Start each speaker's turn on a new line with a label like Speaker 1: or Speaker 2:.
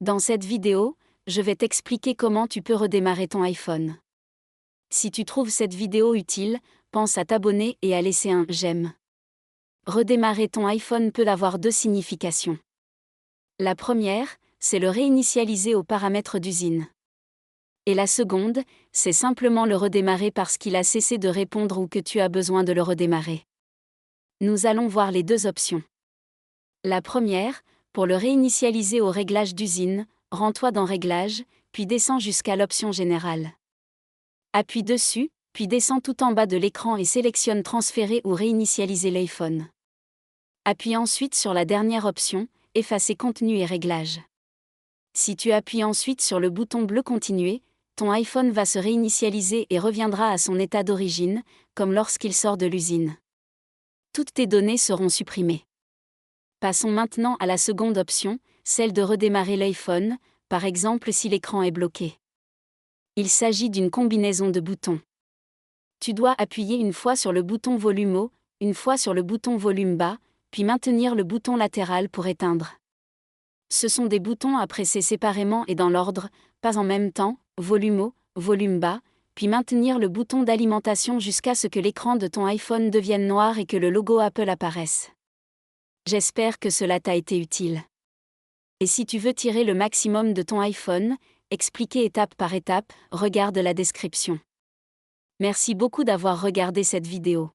Speaker 1: Dans cette vidéo, je vais t'expliquer comment tu peux redémarrer ton iPhone. Si tu trouves cette vidéo utile, pense à t'abonner et à laisser un « j'aime ». Redémarrer ton iPhone peut avoir deux significations. La première, c'est le réinitialiser aux paramètres d'usine. Et la seconde, c'est simplement le redémarrer parce qu'il a cessé de répondre ou que tu as besoin de le redémarrer. Nous allons voir les deux options. La première, pour le réinitialiser aux réglages d'usine, rends-toi dans Réglages, puis descends jusqu'à l'option Générale. Appuie dessus, puis descends tout en bas de l'écran et sélectionne Transférer ou réinitialiser l'iPhone. Appuie ensuite sur la dernière option, Effacer contenu et réglages. Si tu appuies ensuite sur le bouton bleu Continuer, ton iPhone va se réinitialiser et reviendra à son état d'origine, comme lorsqu'il sort de l'usine. Toutes tes données seront supprimées. Passons maintenant à la seconde option, celle de redémarrer l'iPhone, par exemple si l'écran est bloqué. Il s'agit d'une combinaison de boutons. Tu dois appuyer une fois sur le bouton volume haut, une fois sur le bouton volume bas, puis maintenir le bouton latéral pour éteindre. Ce sont des boutons à presser séparément et dans l'ordre, pas en même temps, volume haut, volume bas, puis maintenir le bouton d'alimentation jusqu'à ce que l'écran de ton iPhone devienne noir et que le logo Apple apparaisse. J'espère que cela t'a été utile. Et si tu veux tirer le maximum de ton iPhone, expliqué étape par étape, regarde la description. Merci beaucoup d'avoir regardé cette vidéo.